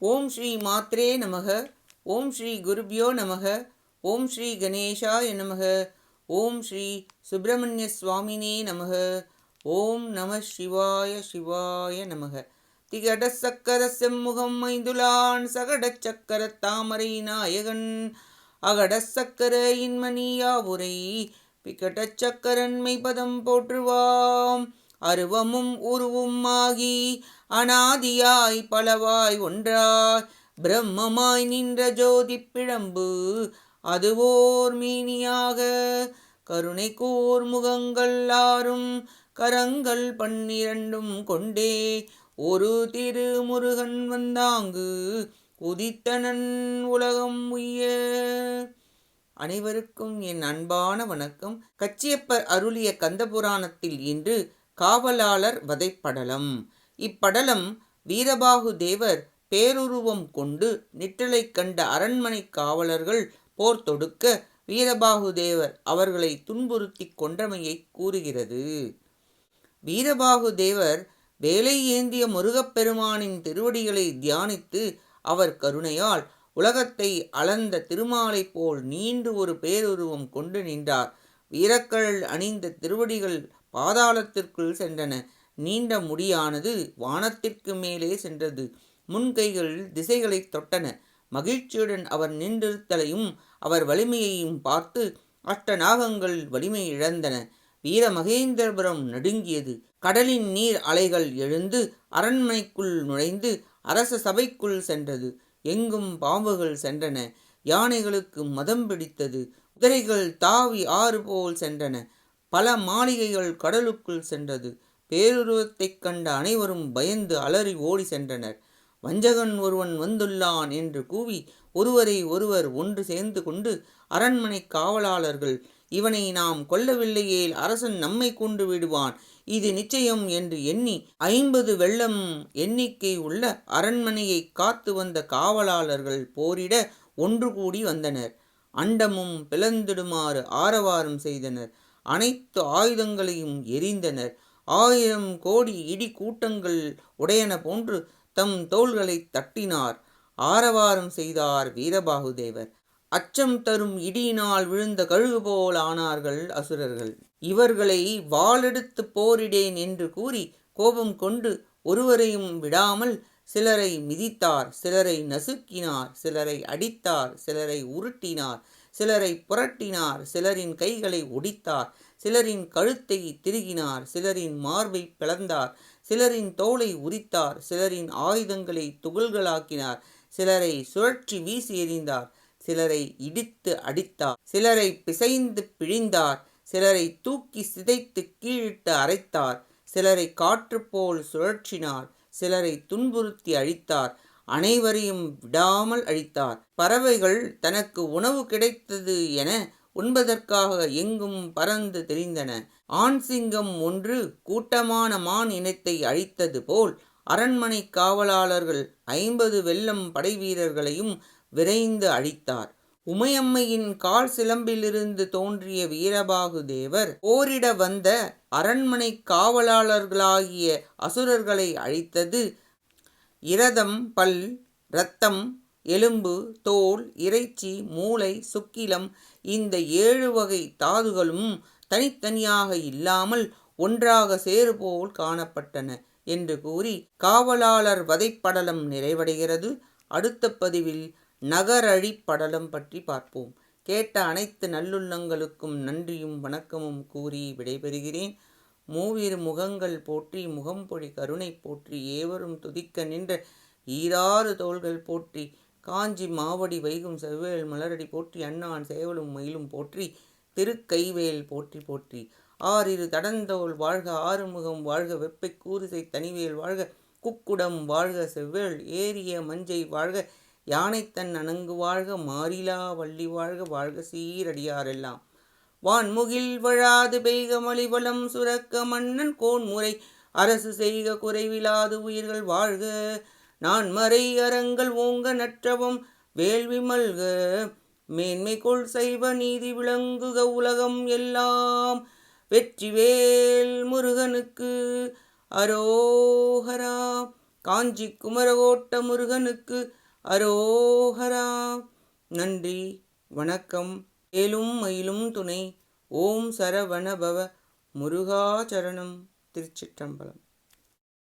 ஓம் ஸ்ரீ மாத்ரே நமக. ஓம் ஸ்ரீ குருப்யோ நமக. ஓம் ஸ்ரீ கணேஷாய நமக. ஓம் ஸ்ரீ சுப்பிரமணிய சுவாமினே நமக. ஓம் நம சிவாய சிவாய நமக. திகட சக்கர செம்முகம் ஐந்துலான் சகட சக்கர தாமரை நாயகன் அகட சக்கர இன்மணியாவுரை பிகட சக்கரன்மை பதம் போற்றுவாம். அருவமும் உருவும் ஆகி அனாதியாய் பலவாய் ஒன்றாய் பிரம்மமாய் நின்ற ஜோதி பிழம்பு அதுவோர் மீனியாக கருணை கூர் முகங்கள் ஆறும் கரங்கள் 12 கொண்டே ஒரு திருமுருகன் வந்தாங்கு உதித்தனன் உலகம் உய்ய. அனைவருக்கும் என் அன்பான வணக்கம். கச்சியப்பர் அருளிய கந்தபுராணத்தில் இன்று காவலாளர் வதைப்படலம். இப்படலம் வீரபாகு தேவர் பேருருவம் கொண்டு நிற்றலை கண்ட அரண்மனை காவலர்கள் போர் தொடுக்க வீரபாகு தேவர் அவர்களை துன்புறுத்தி கொன்றமையை கூறுகிறது. வீரபாகு தேவர் வேலை ஏந்திய முருகப்பெருமானின் திருவடிகளை தியானித்து அவர் கருணையால் உலகத்தை அளந்த திருமாலை போல் நீண்டு ஒரு பேருருவம் கொண்டு நின்றார். வீரக்கழல் அணிந்த திருவடிகள் பாதாளத்திற்குள் சென்றன. நீண்ட முடியானது வானத்திற்கு மேலே சென்றது. முன்கைகள் திசைகளை தொட்டன. மகிழ்ச்சியுடன் அவர் நின்றிருத்தலையும் அவர் வலிமையையும் பார்த்து அஷ்டநாகங்கள் வலிமை இழந்தன. வீரமகேந்திரபுரம் நடுங்கியது. கடலின் நீர் அலைகள் எழுந்து அரண்மனைக்குள் நுழைந்து அரச சபைக்குள் சென்றது. எங்கும் பாம்புகள் சென்றன. யானைகளுக்கு மதம் பிடித்தது. குதிரைகள் தாவி ஆறு போல் சென்றன. பல மாளிகைகள் கடலுக்குள் சென்றது. பேருருவத்தைக் கண்ட அனைவரும் பயந்து அலறி ஓடி சென்றனர். வஞ்சகன் ஒருவன் வந்துள்ளான் என்று கூவி ஒருவரை ஒருவர் ஒன்று சேர்ந்து கொண்டு அரண்மனை காவலாளர்கள், இவனை நாம் கொல்லவில்லையேல் அரசன் நம்மை கொண்டு விடுவான், இது நிச்சயம் என்று எண்ணி 50 வெள்ளம் எண்ணிக்கை உள்ள அரண்மனையை காத்து வந்த காவலாளர்கள் போரிட ஒன்று கூடி வந்தனர். அண்டமும் பிளந்திடுமாறு ஆரவாரம் செய்தனர். அனைத்து ஆயுதங்களையும் எரிந்தனர். 1000 கோடி இடி கூட்டங்கள் உடையன போன்று தம் தோள்களை தட்டினார். ஆரவாரம் செய்தார் வீரபாகு தேவர். அச்சம் தரும் இடியினால் விழுந்த கழுகு போல் ஆனார்கள் அசுரர்கள். இவர்களை வாளெடுத்து போரிடேன் என்று கூறி கோபம் கொண்டு ஒருவரையும் விடாமல் சிலரை மிதித்தார், சிலரை நசுக்கினார், சிலரை அடித்தார், சிலரை உருட்டினார், சிலரை புரட்டினார், சிலரின் கைகளை ஒடித்தார், சிலரின் கழுத்தை திருகினார், சிலரின் மார்பை பிளந்தார், சிலரின் தோலை உரித்தார், சிலரின் ஆயுதங்களை துகள்களாக்கினார், சிலரை சுழற்றி வீசி எறிந்தார், சிலரை இடித்து அடித்தார், சிலரை பிசைந்து பிழிந்தார், சிலரை தூக்கி சிதைத்து கீழிட்டு அரைத்தார், சிலரை காற்று போல் சுழற்றினார், சிலரை துன்புறுத்தி அழித்தார், அனைவரையும் விடாமல் அழித்தார். பறவைகள் தனக்கு உணவு கிடைத்தது என உண்பதற்காக எங்கும் பறந்து திரிந்தன. ஆண் சிங்கம் ஒன்று கூட்டமான மான் இனத்தை அழித்தது போல் அரண்மனை காவலாளர்கள் 50 வெள்ளம் படை வீரர்களையும் விரைந்து அழித்தார். உமையம்மையின் கால் சிலம்பிலிருந்து தோன்றிய வீரபாகு தேவர் போரிட வந்த அரண்மனை காவலாளர்களாகிய அசுரர்களை அழித்தது. இரதம், பல், இரத்தம், எலும்பு, தோல், இறைச்சி, மூளை, சுக்கிலம் இந்த 7 வகை தாதுகளும் தனித்தனியாக இல்லாமல் ஒன்றாக சேருபோல் காணப்பட்டன என்று கூறி காவலாளர் வதைப்படலம் நிறைவடைகிறது. அடுத்த பதிவில் நகரழி படலம் பற்றி பார்ப்போம். கேட்ட அனைத்து நல்லுள்ளங்களுக்கும் நன்றியும் வணக்கமும் கூறி விடைபெறுகிறேன். மூவிரு முகங்கள் போற்றி முகம்பொழி கருணை போற்றி ஏவரும் துதிக்க நின்ற ஈராறு தோள்கள் போற்றி காஞ்சி மாவடி வைகும் செவ்வேல் மலரடி போற்றி அண்ணான் சேவலும் மயிலும் போற்றி திருக்கைவேல் போற்றி போற்றி. ஆறிரு தடந்தோள் வாழ்க ஆறுமுகம் வாழ்க வெப்பை கூறுசை தனிவேல் வாழ்க குக்குடம் வாழ்க செவ்வேள் ஏரிய மஞ்சை வாழ்க யானைத்தன் அணங்கு வாழ்க மாறிலா வள்ளி வாழ்க வாழ்க சீரடியாரெல்லாம். வான்முகில் வழாது பெய்க மலிவளம் சுரக்க மன்னன் கோன்முறை அரசு செய்க குறைவிலாது உயிர்கள் வாழ்க நான்மறை அறங்கள் ஓங்க நற்றவம் வேள்வி மல்க மேன்மை கொள் செய்வ நீதி விளங்குக உலகம் எல்லாம். வெற்றிவேல் முருகனுக்கு அரோஹரா. காஞ்சி குமரகோட்ட முருகனுக்கு அரோஹரா. நன்றி, வணக்கம். ஏலும் மயிலும் துணை. ஓம் சரவணபவ முருகா சரணம். திருச்சிற்றம்பலம்.